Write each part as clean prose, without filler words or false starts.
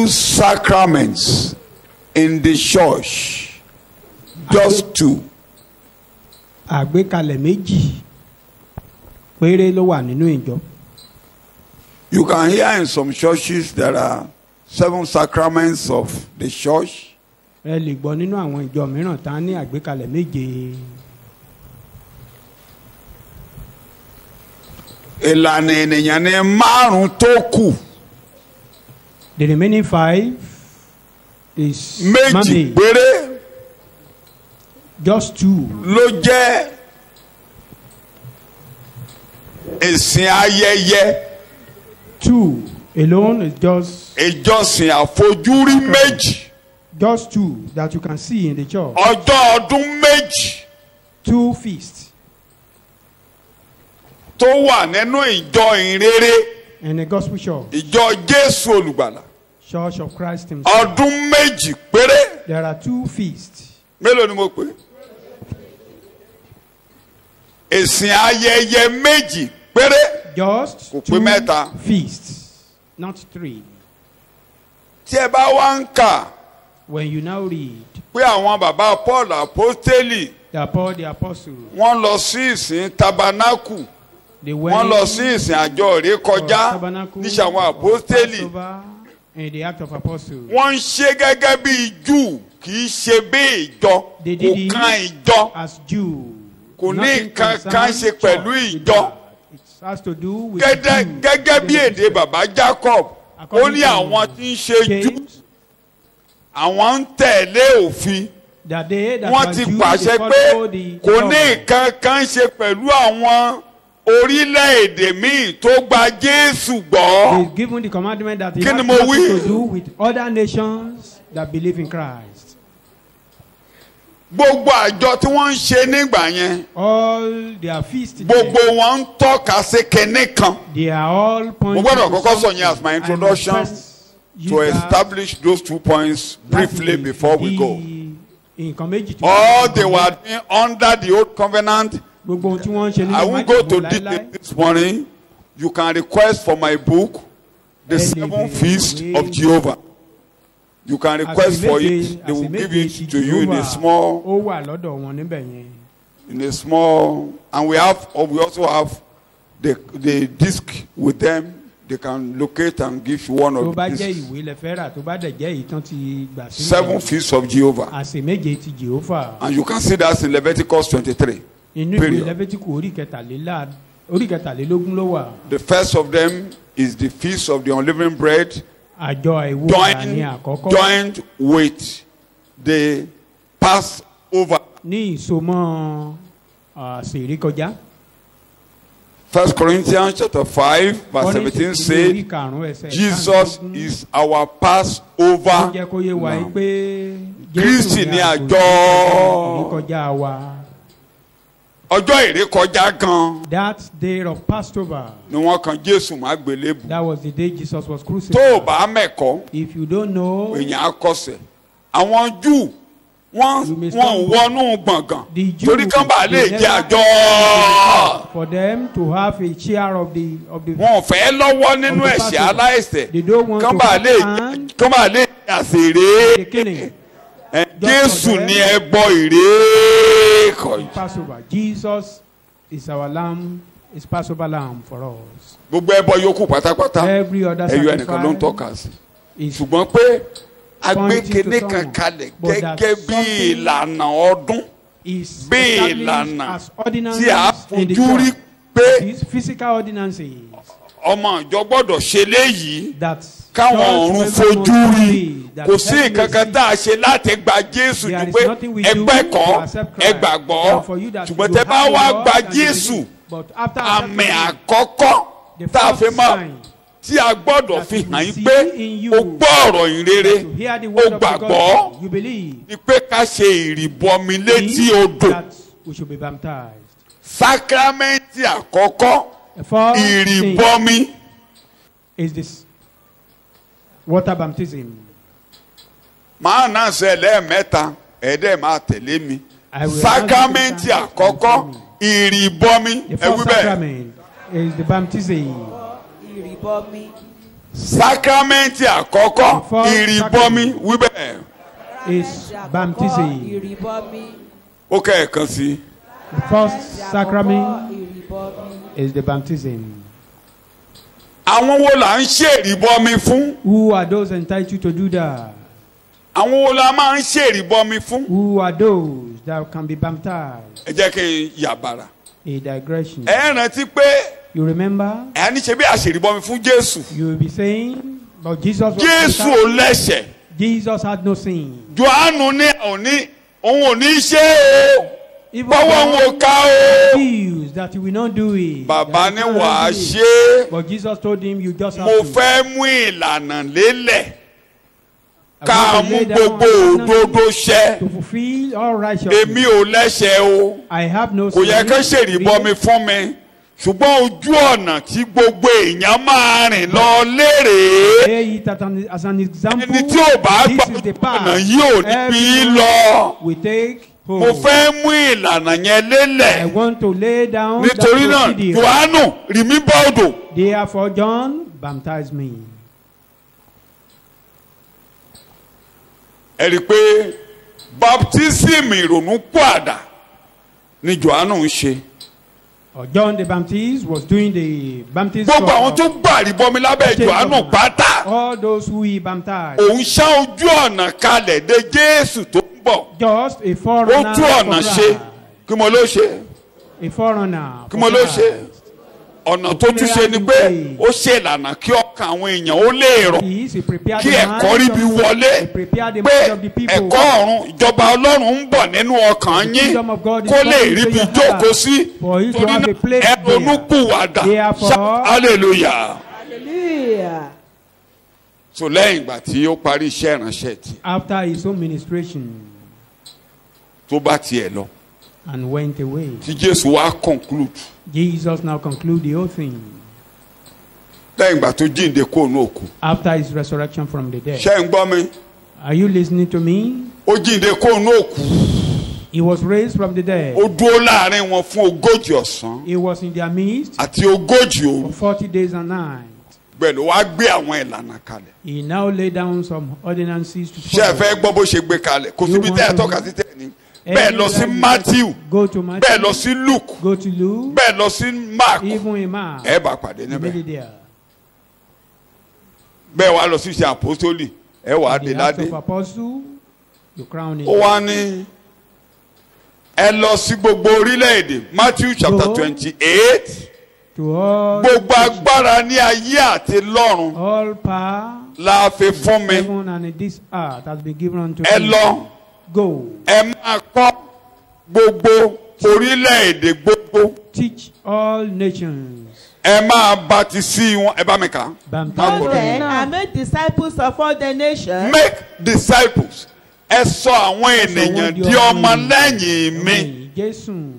2 sacraments in the church. Just 2. Àgbékalẹ̀ méjì péré ló wà nínú ìjọ. You can hear in some churches there are 7 sacraments of the church. Ẹ lè gbọ́ nínú àwọn ìjọ mìíràn tá ní àgbékalẹ̀ méje. Ìlànà ènìyàn ní 5 tó kù. The remaining 5 is Méjì man-made. péré Just 2 ló jẹ́ ìsìn ayẹyẹ. 2 alone is just Ìjọsìn àfojúrí méjì. just 2 that you can see in the church. Ọjọ́ ọdún méjì 2 feasts tó wà nínú ìjọ ìrere. in the gospel church. Ìjọ Jésù Olùgbàlà. Church of Christ himself. Ọdún méjì péré. There are 2 feasts. Mélòó ni mo pè? Ìsìn ayẹyẹ méjì péré. Just Kò pé 2 mẹ́ta. feasts, not 3. Tí ẹ bá wá ń kà When you now read pé àwọn bàbá Paul apostoli that Paul the apostle, wọ́n lọ sí ìsìn tabernacle, they wọ́n went lọ sí ìsìn àjọ ìrékọjá níṣẹ́ àwọn apostoli. Passover in the act of apostle. Wọ́n ń ṣe gẹ́gẹ́ bí Júù, kì í ṣe bí ìjọ, They did kò kan it ìjọ. as Jew. Kò ní Nothing nǹkan kan concerns ṣe pẹ̀lú church with ìjọ. that. It has to do with Jew. Gẹ́gẹ́ bí èdè bàbá Jacob, ó ní àwọn tí ń ṣe Júù, James, àwọn ń tẹ̀lé òfin. that they that Wọ́n were ti Jews, pàṣẹ they pé follow the kò law. ní nǹkan kan ṣe pẹ̀lú àwọn orílẹ̀-èdè míì tó gba Jésù gbọ́. He's given the commandment that he Kí ni has mo nothing wí? to do with other nations that believe in Christ. Gbogbo àjọ tí wọ́n ń ṣe nígbà yẹn, All their feasts, gbogbo wọn ń tọ́ka sí kinní kan. they are all Mo pointing gbọ́dọ̀ to kọ́kọ́ sọ something. yẹn as my I must introduction first use to that establish those 2 points briefly láti before we go. nǹkan méjì tí All they were doing under the old covenant, gbogbo ohun tí wọ́n ń ṣe I nínú won't go to májèlé detail láéláé. this morning. You can request for my book, The 7 Feasts of Jehovah. You can request for it. They will give it to you in a small, ó wà lọ́dọ̀ wọn níbẹ̀ yẹn. and we also have the disc with them. They can locate and give you one tó of bá jẹ́ these ìwé lẹ fẹ́ rà tó bá dẹ̀ jẹ́ ìtàn ti gbà 7 Feasts of Jehovah. àsè méje ti Jèhófà. And you can see that in Leviticus 23. inú ìwé Period. Lẹ́fítíkù orí kẹtàlélógún ló wà. The first of them is the Feast of the Unleavened Bread, àjọ ìwúra ní àkọ́kọ́ joined with the Passover. ní ìsomọ́ àsè ìrékọjá. 1 Corinthians chapter 5 verse 17 said, Jesus is our Passover. ó jẹ́ kó yé wa Lamb. pé Kristi ni àjọ ìrékọjá wa. ọjọ́ ìrékọjá gan That day of Passover, ni wọ́n kan Jésù má gbélébù. that was the day Jesus was Tó crucified. o bá mẹ́kọ̀ọ́, If you don't know, èèyàn á kọsẹ̀. Àwọn Júù wọ́n wọnú gbọ̀ngàn the Jews, torí kán bá lè they jẹ never- àjọ. for them to have a share of the Wọn ò fẹ́ lọ́wọ́ nínú Of the ẹ̀ṣẹ̀ Passover. aláìṣẹ̀. They don't want Kán to bá have lè hand jẹ àṣèré. the killing Jésù for ni them. ẹbọ ìrékọjá. Passover. Jesus is our lamb, is Passover lamb for us. Gbogbo ẹbọ yòókù pátápátá Every other ẹyọ ẹnìkan ló ń sacrifice tọ́ka sí. is Ṣùgbọ́n pé pointing to agbékiní kan someone. kalẹ̀ But that gẹ́gẹ́ bí something ìlànà ọdún is bí established ìlànà as ordinances tí a in the fojú rí church. pé These physical ordinances ọmọ ìjọ gbọ́dọ̀ ṣe léyìí that káwọn church ọ̀run members fojú must rí. obey, that Kò sí heaven nǹkan kan may tá a ṣe láti gba Jésù There ju is pé nothing we do ẹgbẹ́ to kọ́ accept Christ. ẹgbàgbọ́ For you that ṣùgbọ́n you tẹ bá have wá the Lord gba and you Jésù believe. But after àmì accepting àkọ́kọ́ the tá a fi first mọ̀ sign tí a gbọ́dọ̀ that fi we hàn yín see pé in you, o gbọ́ ọ̀rọ̀ ìrere to hear the o word of the gbàgbọ́ gospel, you believe ni pé ká ṣe ìrìbọmi létí odò. that we should be baptized. Sákrámẹ́ǹtì àkọ́kọ́ The first thing ìrìbọmi. is this water baptism. Màá náà ṣe lẹ́ẹ̀mẹ́ta ẹ̀ẹ́dẹ́ máa tẹ̀lé mi. I will Sákrámẹ́ǹtì ask you to àkọ́kọ́ ìrìbọmi The ẹ wí first bẹ́ẹ̀. sacrament is the baptism. ìrìbọmi. Sákrámẹ́ǹtì àkọ́kọ́ ìrìbọmi wíbẹ̀. is baptism. Ó kẹ́ẹ̀kan sí. The first sacrament is the baptism. Àwọn wo là ń ṣe ìrìbọmi fún? Who are those entitled to do that? Àwọn wo la máa ń ṣe ìrìbọmi fún? Who are those that can be baptized? Ẹ jẹ́ kí n yàbàrà. A digression. Ẹ rántí pé You remember? ẹ ní ṣe bí àṣèrìbọmi fún Jésù. You will be saying, but Jesus was Jésù ò lẹ́ṣẹ̀. Jesus had no sin. Jòhánù ní òun ò ní ṣe o. Even Bọ́wọ́ òun ò ká o. refused that he will not do it. Bàbá ní That he will wàá not do it. ṣe é. But Jesus told him, you just have Mo to. fẹ́ mú ìlànà lélẹ̀. I Ká want to mú lay down gbogbo òdodo ṣẹ. to fulfill all righteousness. Èmi ò lẹ́ṣẹ̀ o. I have no Kò yẹ sin. kán ṣèrìbọmi fún mi. Ṣùgbọ́n ojú ọ̀nà tí gbogbo èèyàn máa rìn lọ lérè. Lay it as an example. Ẹni tí ò bá This gbọ́ is the ọ̀nà path. yìí ò ní bí í lọ. We take Mo hold. fẹ́ mú ìlànà yẹn I lélẹ̀. want to lay down that Nítorí náà, procedure. Jòhánù rì mí bọ́ọ̀dù. Therefore, John baptized me. Ẹ rí i pé baptism ìrònú pàdà ni Jòhánù ń ṣe. John the Baptist was doing the baptism. Gbogbo àwọn tó gbà ìrìbọmi lábẹ́ Jòhánù pátá. All those who he baptized. Òun ṣá ojú ọ̀nà kalẹ̀ de Jésù tó ń bọ̀. Just a Ó foreigner. tú ọ̀nà for ṣe. Christ. Kí mo ló ṣe? A foreigner. Kí for mo ló Christ. ṣe? Ọ̀nà tó tún ṣe ni pé ó ṣe ìlànà kí ọkàn àwọn èèyàn ó lè rọ̀. He prepared Kí the ẹ̀kọ́ mind ríbi of- wọlé. he prepared the Pé mind of the people. ẹ̀kọ́ ọ̀run ìjọba Ọlọ́run ń bọ̀ nínú ọkàn The yín kingdom of God is kó lè coming ríbi to your jókòó heart. sí. For you to Torí have a náà place ẹ there. ronúpìwàdà. Therefore- Shout hallelujah. Hallelujah. So lẹ́yìn ìgbà tí ó parí iṣẹ́ ìránṣẹ́ tí After his own ministration tó bá tiẹ̀ lọ and went away. tí Jésù wá conclude Jesus now conclude the whole thing. lẹ́yìn ìgbà tó jíǹde kó nù òkú. After his resurrection from the dead. Ṣé ń gbọ́ mi? Are you listening to me? Ó jíǹde kó nù òkú. He was raised from the dead. Ó dúró láàrin wọn fún ogójì ọ̀sán He was in their midst àti ogójì òru. for 40 days and nights. Bẹ́ẹ̀ ló wá gbé àwọn ìlànà kalẹ̀. He now laid down some ordinances to Ṣé ẹ fẹ́ gbọ́ bó ṣe gbé kalẹ̀? Kò síbi tẹ́ ẹ tọ́ka sí tẹ̀ ní. Bẹ́ẹ̀ lọ sí Matthew. Go to Matthew. Bẹ́ẹ̀ lọ sí Luke. Go to Luke. Bẹ́ẹ̀ lọ sí Mark. Even in Mark. Ẹ bá pàdé He made níbẹ̀. it there. Bẹ́ẹ̀ wá lọ sí ṣe àpòstólì. Ẹ wà á dé The Acts ládé. of Apostle, you crown him. Ó wá ní ẹ lọ sí gbogbo orílẹ̀-èdè. Matthew chapter Go. 28. To all, Gbogbo agbára ní ayé àti lọ́run all power, la fi fún mi. heaven and in this earth has been given unto Ẹ me. lọ. Go, Ẹ máa kọ́ gbogbo orílẹ̀-èdè gbogbo. teach all nations. Ẹ máa baptisi wọn. Ẹ bá mi kà á. Baptize Go then them. and make disciples of all the nations. Make disciples. Ẹ sọ àwọn ènìyàn di ọmọ lẹ́yìn mi. Jésù.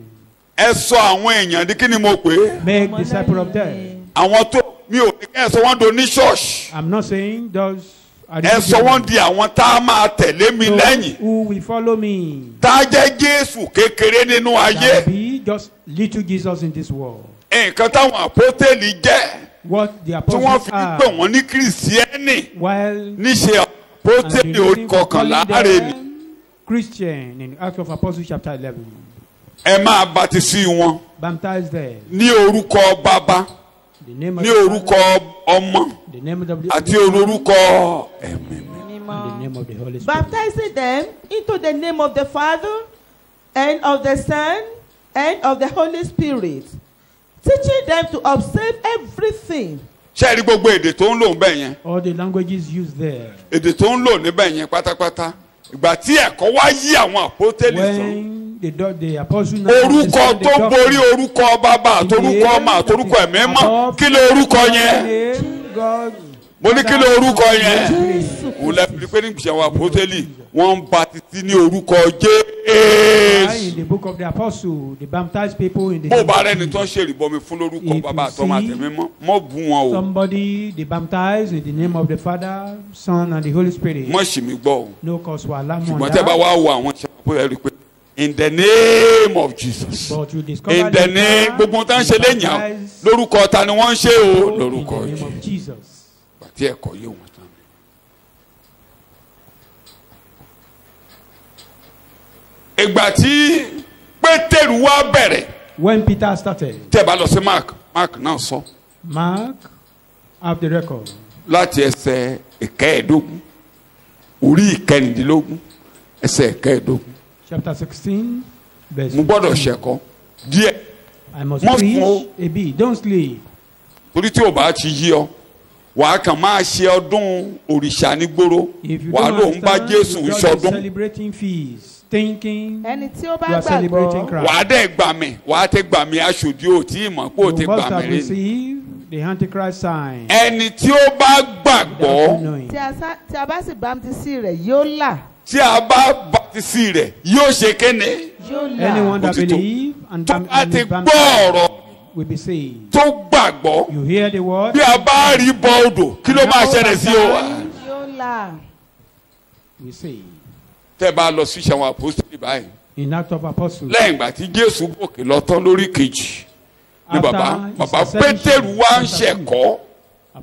Ẹ sọ àwọn èèyàn di kí ni mo pè é? Make disciple of them. Àwọn tó mi ò ní kẹ́ ẹ sọ wọ́n do ní ṣọ́ọ̀ṣì. I'm not saying those are the Ẹ sọ wọ́n di àwọn tá a máa tẹ̀lé mi lẹ́yìn. who will follow me. Tá a jẹ́ Jésù kékeré nínú That ayé. be just little Jesus in this world. Nǹkan táwọn àpótẹ́lì jẹ́ What the tí wọ́n apostles fi are. pè wọ́n ní kìrìsìtẹ́nì While níṣe and àpótẹ́lì the orí reason for kọkànlá calling rẹ̀ ni. them Christian in Acts of Apostles chapter 11. Ẹ máa baptisi wọn Baptize them. ní orúkọ Bàbá, The name of ní the orúkọ Father, Ọmọ the name of the àti Son, orúkọ Ẹ̀mí. and the name of the Holy Spirit. Baptizing them into the name of the Father and of the Son and of the Holy Spirit, teaching them to observe everything. Ṣé ẹ rí gbogbo èdè tó ń lò ń bẹ̀ yẹn? All the languages used there. Èdè tó ń lò níbẹ̀ yẹn pátápátá. Ìgbà tí ẹ̀kọ́ wá yí àwọn àpótẹ́lì sàn. When the apostle now Orúkọ understand the tó doctrine, borí orúkọ Bàbá àtorúkọ Ọmọ àtorúkọ Ẹ̀mí mọ́. Kí ló orúkọ yẹn? name, God, Mo ní kí ló orúkọ yẹn? Jésù Òun lẹ́bi pé ní ìṣẹ̀ àwọn àpótẹ́lì wọ́n ń baptisi ní orúkọ in Jésù. the book of the apostle, the baptized people in the Bó name bá of rẹ́ni tó ń Jesus. ṣe ìrìbọmi fún lórúkọ If Bàbá you àtọmọ see àtẹ̀mí mọ́ bú wọn o. Somebody they baptized in the name of the Father, Son, and the Holy Spirit. Mọ̀ sì mí gbọ́ o. No cause for alarm on Ṣùgbọ́n tẹ́ bá that. wá wo àwọn ìṣẹ̀ àpótẹ́lì rí pé in the name of Jesus. But you discover In the name gbogbo tá ń ṣe lẹ́yìn àwọn lórúkọ ta ni wọ́n ń ṣe o in lórúkọ the name Jésù. of Jesus. tí ẹ̀kọ́ yé wọn tán. ìgbà tí Pétérù wá bẹ̀rẹ̀. When Peter started. tẹ́ bá lọ sí Mark náà sọ. Mark have the record. láti ẹsẹ̀ ìkẹẹ̀ẹ́dógún orí ìkẹrìndínlógún ẹsẹ̀ ìkẹẹ̀ẹ́dógún. Chapter 16 verse. mo gbọ́dọ̀ ṣẹ̀kọ́ díẹ̀. I must preach a bit. Don't sleep. torí tí o bá ti yí ọ wàá kàn máa ṣe ọdún òrìṣà nígboro wàá ló ń bá Jésù ṣọdún. Celebrating feast, thinking ẹni tí ó bá you are celebrating gbàgbọ́. Christ. wàá dẹ̀ gbà mí wàá tẹ gbà mí aṣojú ò tí ì mọ̀ pé o ti You must gbà have mí rí. received the Antichrist sign. ẹni tí ó bá gbàgbọ́ Knowing. tí a bá sì bámtísì rẹ̀ yóò là. tí a bá baptisi rẹ̀ yóò ṣe kéne. yóò là. Anyone that Òtítọ́. believe and tó bá ti is gbọ́ baptized ọ̀rọ̀ will be saved. tó gbàgbọ́ You hear the word. bí a bá rí bọ́ odò kí ló máa ṣẹlẹ̀ sí o. yóò là. We say tẹ́ bá lọ sí ìṣàwọn àpòsílẹ̀ báyìí in Acts of Apostles. lẹ́yìn ìgbà tí Jésù gòkè lọ tán lórí kejì ni After bàbá his Pétérù wá ń ascension, ṣẹ̀kọ́.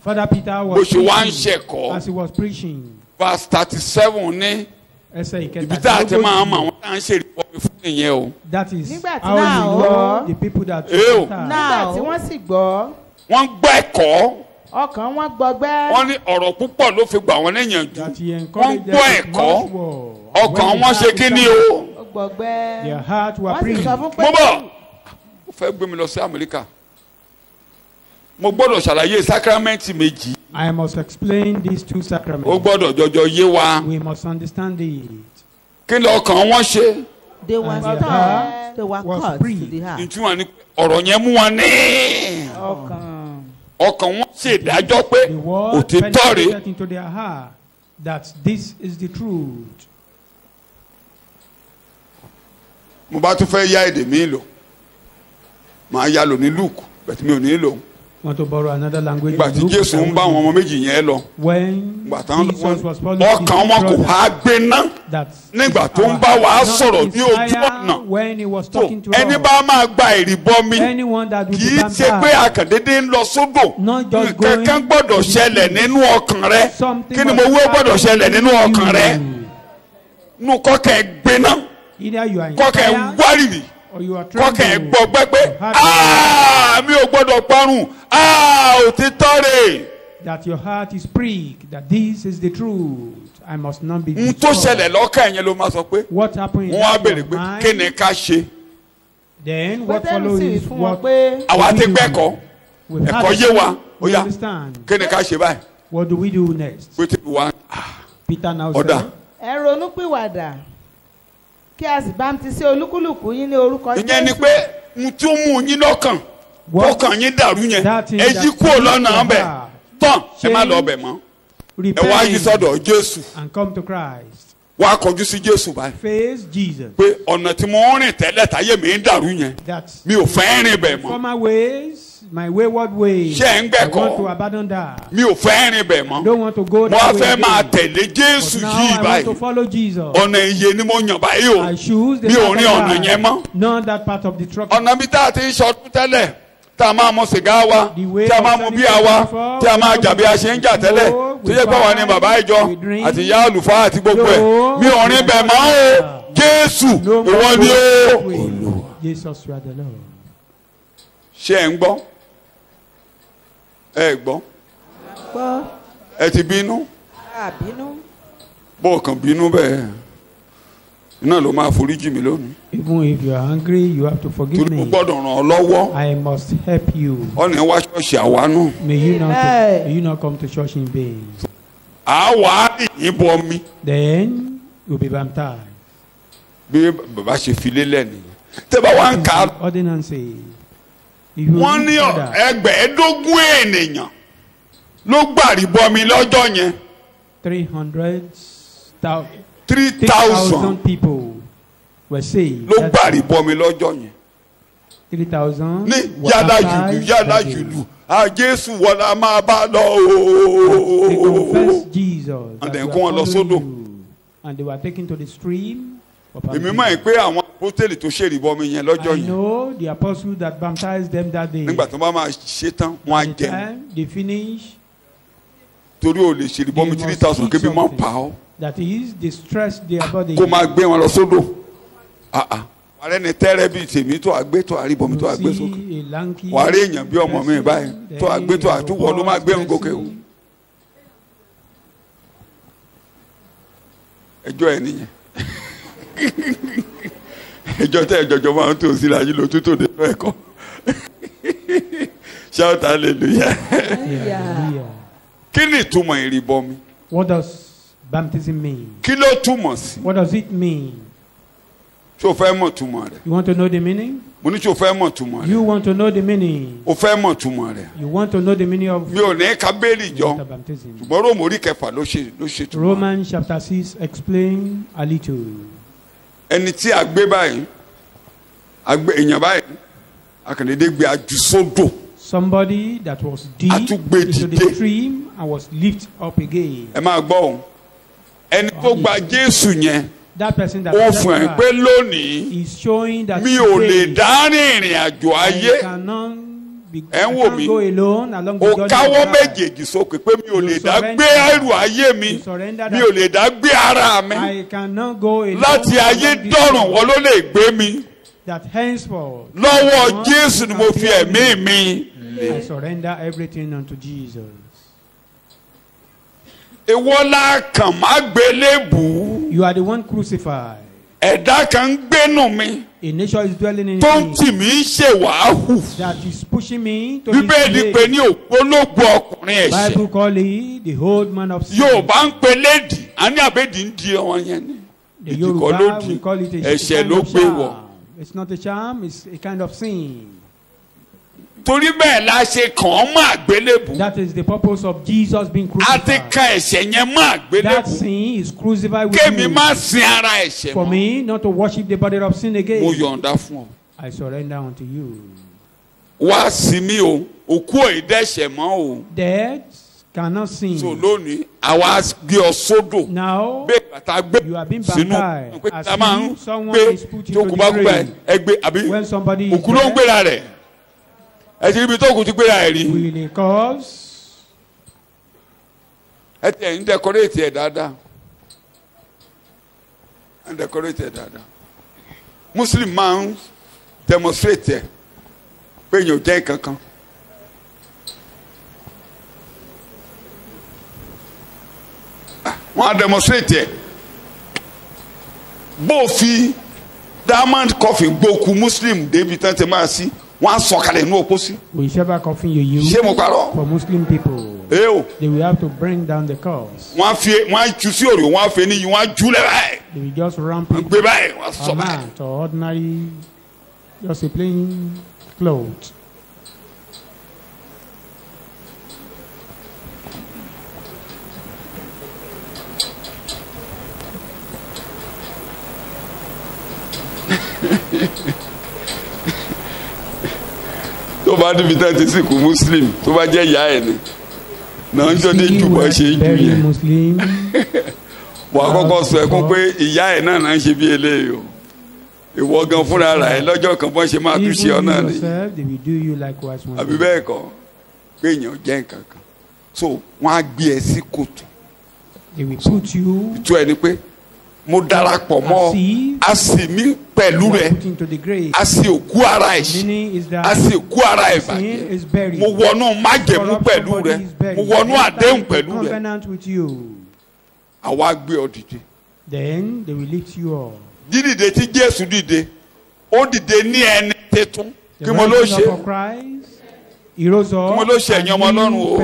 Father Peter bó was ṣe wá ń preaching ṣẹ̀kọ́ as he was preaching. verse 37 ní Ẹsẹ̀ ibi tá a ti máa mọ ìkẹtàdínlógójì. àwọn tá à ń ṣe ìrìbọmi fún ìyẹn o. That is Nígbà tí how náà you ó- know the people that Ew. baptized. nígbà tí wọ́n sì gbọ́ wọ́n gbọ́ ẹ̀kọ́ ọkàn wọn gbọgbẹ́. wọ́n ní ọ̀rọ̀ púpọ̀ ló fi gbà wọ́n níyànjú That he wọ́n encouraged them gbọ́ with ẹ̀kọ́ much word. ọkàn When wọn they ṣe heard kí the ni sound, o. ó gbọgbẹ́. their hearts were wọ́n sì pricked. sọ fún mo bọ̀ Pétérù. ó fẹ́ gbé mi lọ sí Amẹ́ríkà mo gbọ́dọ̀ ṣàlàyé sákrámẹ́ǹtì méjì I must explain these two ó sacraments. gbọ́dọ̀ jọjọ yé wa We must understand it. kí ni ọkàn wọn ṣe. They were And their cut. heart They were was cut free. to the heart. ìtumọ̀ ni ọ̀rọ̀ yẹn mú wọn ní ọkàn wọn ṣèdájọ́ pé The word òtítọ́ rèé. penetrated into their heart that this is the truth. mo bá tún fẹ́ yá èdè mi lò màá yá lò ní Luke bẹ̀tí mi ò ní lò Want to borrow another language? nígbà tí Luke, Jésù ń bá àwọn ọmọ méjì yẹn lọ When nígbà táwọn Jesus was following ọkàn wọn kò há gbéná that nígbà is tó ń our bá wa heart, not sọ̀rọ̀ ní ojú inspire ọ̀nà. when he was tó talking to ẹni us. bá máa gba ìrìbọmi Anyone that will kì be í ṣe pé baptized, àkàndédé ń lọ sódò not just nǹkan kan going gbọ́dọ̀ to the ṣẹlẹ̀ sea. nínú ọkàn rẹ Something kí ni must mo wé gbọ́dọ̀ happen ṣẹlẹ̀ nínú in ọkàn rẹ you. nù kọ́kẹ́ ẹ̀ gbéná Either you are kọ́kẹ́ ẹ̀ inspired wárìrì or you are kọ́kẹ́ ẹ̀ trembling. gbọ́ gbẹ́gbẹ́ mi ò gbọ́dọ̀ parun òtítọ́ rè That your heart is pricked, that this is the truth. I must not be n tó destroyed. ṣẹlẹ̀ lọ́kàn yẹn ló máa sọ pé What happened in wọ́n á that béèrè your pé kí ni mind? ká ṣe Then what Pétérù follows sì is fún wọn what pé àwa we ti do. gbẹ́kọ̀ọ́ We've had ẹ̀kọ́ it. yé wa ó We yá understand. kí ni ká ṣe báyìí What do we do next? pété wa Peter now ọ̀dà said, ẹ ronúpìwàdà kí a sì bámtísì olúkúlùkù yín ní orúkọ ìyẹn ni Jésù. pé n tí ó mú yín lọ́kàn What- ọkàn yín dàrú yẹn That thing ẹ that yí kúrò lọ́nà your ọbẹ̀ heart tán ẹ má change, lọ ọbẹ̀ mọ́ ẹ wá yí repent sọ́dọ̀ Jésù and come to Christ. wá kọjú sí Jésù báyìí Face Jesus. pé ọ̀nà tí mo ń rìn tẹ́lẹ̀ táyé mi ń dàrú yẹn That mi ò fẹ́ rìn bẹ̀ mọ́ former ways, my wayward ways, Ṣé ẹ̀ ń I gbẹ̀kọ́? want to abandon that. mi ò fẹ́ rìn bẹ̀ mọ́ Don't want to go mo that wá way fẹ́ máa again. tẹ̀lé Jésù But now yìí I want báyìí to follow Jesus. ọ̀nà ìyè ni mo yàn báyìí o I choose the mi ò path rin of ọ̀nà life, yẹn mọ́ not that part of the truck. ọ̀nà bí tá a ti ń ṣọdún tẹ́lẹ̀ tá a máa mu sìgá wa tí a máa mu bíà wa tí a máa jà bí a ṣe ń jà tẹ́lẹ̀ tó yẹ pé wà ní bàbá ìjọ àti ìyá àlùfáà àti gbogbo ẹ̀ mi ò rin bẹ̀ mọ́ o Jésù No more ìwọ ni o. way. Jesus, you are the Lord. ṣé ẹ̀ ń gbọ́ ẹ gbọ́ gbọ́ ẹ ti bínú àbínú. bó o kàn bínú bẹ́ẹ̀ iná ló máa foríjì mi lónìí Even if you are angry, you have to forgive torí mo me. gbọ́dọ̀ ràn ọ́ lọ́wọ́ I must help you. ọ̀nà wá ṣọ́ọ̀ṣì àwa náà Amen. May you not come to church in vain. àwa ìyìnbọn mi Then you'll be baptized. bí bàbá ṣe fi lélẹ̀ nìyẹn tẹ́ bá wá ń kà á Ordinances. If you wọ́n ní read further, ẹgbẹ̀ẹ́dógún ènìyàn ló gbàríbọ mi lọ́jọ́ yẹn 300,000 3,000 people were saved. ló gbàríbọ mi lọ́jọ́ yẹn 3,000 ní were yálà baptized jùlù yálà that day. jùlù Jésù wọlá máa bá lọ They ooo confessed Jesus. And that then we kó are wọn lọ following sódò. you. And they were taken to the stream. of èmi baptism. mọ̀ ẹ́ pé àwọn apostoli tó ṣèrìbọ mi yẹn lọ́jọ́ I yẹn know the apostles that baptized them that day. nígbà tó bá máa ṣe tán wọ́n á By the jẹun time they finish, torí o lè ṣe ìbọn mi 3,000 kébi máa pa ọ́. That is, distress their body. Kó máa gbé wọn lọ sódò. Wàrẹ́ ni tẹ́rẹ́ bíi tèmi tó àgbé tó àríbọn mi tó àgbé sókè. Wàrẹ́ èèyàn bí ọmọ mi báyìí tó àgbé tó àtúwọ̀ ló máa gbé ń gòkè o. Ẹjọ́ ẹ nìyẹn. Ẹjọ́ tẹ́ ẹjọ́jọ́ máa ń tó sí láyé ló tútò dé lọ́ ẹ̀kọ́. Shout hallelujah. Kí ni ìtumọ̀ ìrìbọmi? What does baptism mean? Kí ló túmọ̀ sí? What does it mean? Ṣé o fẹ́ mọ̀ túmọ̀ rẹ̀? You want to know the meaning? Mo ní ṣé o fẹ́ mọ̀ túmọ̀ rẹ̀? You want to know the meaning? O fẹ́ mọ̀ túmọ̀ rẹ̀? You want to know the meaning of Mi ò ní kábẹ́ẹ̀lì jọ. baptism? Ṣùgbọ́n Róòmù orí kẹfà ló ṣe túmọ̀. Romans chapter 6 explain a little. Ẹni tí a gbé báyìí, èèyàn báyìí, akàndéédé gbé ajú sódò. Somebody that was deep into the stream and was lifted up again. Ẹ máa gbọ́ o. Ẹni tó gba Jésù yẹn. That person that ó fún ẹ pé lónìí is showing that mi ò lè dá ìrìn àjò ayé ẹ ń wò mí ó káwọ́ méjèèjì sókè pé mi ò lè dá gbé ẹrù ayé mi mi ò lè dá gbé ara mi láti ayé dọ̀rùn wọ́n ló lè gbé mi lọ́wọ́ Jésù ni mo fi ẹ̀mí mi. I surrender everything unto Jesus. Èwo la kàn má gbélébùú. You are the one crucified. Ẹ̀dá kan ń gbénú mi. A nature is dwelling in me. Tó ń tì mí ṣe wàhù. That is pushing me to Bíbélì pè ní ògbólógbò ọkùnrin ẹ̀ṣẹ̀. Bible call it the old man of sin. Yorùbá ń pe léèdì, a ní àbẹ́dì ń di ọ̀wọ́n yẹn ni. The Yoruba we call it a ẹ̀ṣẹ̀ ló gbé wọ̀. It's not a charm, it's a kind of sin. Torí bẹ́ẹ̀ la ṣe kàn án mọ́ àgbélébùú. That is the purpose of Jesus being crucified. A ti kan ẹ̀ṣẹ̀ yẹn mọ́ àgbélébùú. That sin is crucified with Kémi má sin ara ẹ̀ṣẹ̀ mọ́. For me not to worship the body of sin again. Mo yọ̀ǹda fún ọ. I surrender unto you. Wá sí mi o, òkú ò dẹ́ṣẹ̀ mọ́ o. Dead cannot sin. So lónìí, àwa gbé ọ sódò. Now you have been baptized as if someone is put into the grave. When somebody is òkú ló ń gbéra rẹ̀. Ẹ ti ríbi tó kù ti gbéra ẹ̀ rí. Will it cause? Ẹ tẹ̀ ń decorate ẹ̀ dáadáa. Ń decorate ẹ̀ dáadáa. Muslim máa ń demonstrate ẹ̀ pé èèyàn ò jẹ́ kankan. Wọ́n á demonstrate ẹ̀. Bó fi diamond coffin gbóku Muslim débi tán ti máa sí. Wọ́n á sọ̀kalẹ̀ inú òpó sí. Whichever coffin you use for Muslim people, they will have to bring down the cross. Wọ́n á ju sí òrò, wọ́n á fẹ́ níyì, wọ́n á júlẹ̀ báyìí. They will just ramp it. Gbé báyìí, wọ́n á sọ báyìí. Amount or ordinary, just a plain cloth. Tó bá níbi tá ti sìnkú Muslim tó bá jẹ́ ìyá ẹ̀ ni náà ń jọ́dé jù bọ́ ṣe jù yẹn. Wà á kọ́kọ́ sọ ẹ̀kún pé ìyá ẹ̀ náà ń ṣe bí eléyìí o. Ìwọ gan fúnra rà ẹ̀ lọ́jọ́ kan bọ́n ṣe máa tún ṣe ọ náà ni. Àbí bẹ́ẹ̀ kọ́ pé èèyàn jẹ́ nǹkan kan. So wọ́n á gbé ẹ sí kòtò. Ìtú ẹni pé mo darapọ̀ mọ́ a sì mí pẹ̀lú rẹ̀ a sì òkú ara ẹ̀ṣẹ̀ a sì òkú ara ẹ̀bàjẹ́ mo wọnú májẹ̀mú pẹ̀lú rẹ̀ mo wọnú àdéhùn pẹ̀lú rẹ̀ àwa gbé ọ dìde. Then they will lift you up. Dídìde tí Jésù dìde ó dìde ní ẹni tẹ́tún kí mo ló ṣe kí mo ló ṣe ẹ̀yin ọmọ Ọlọ́run o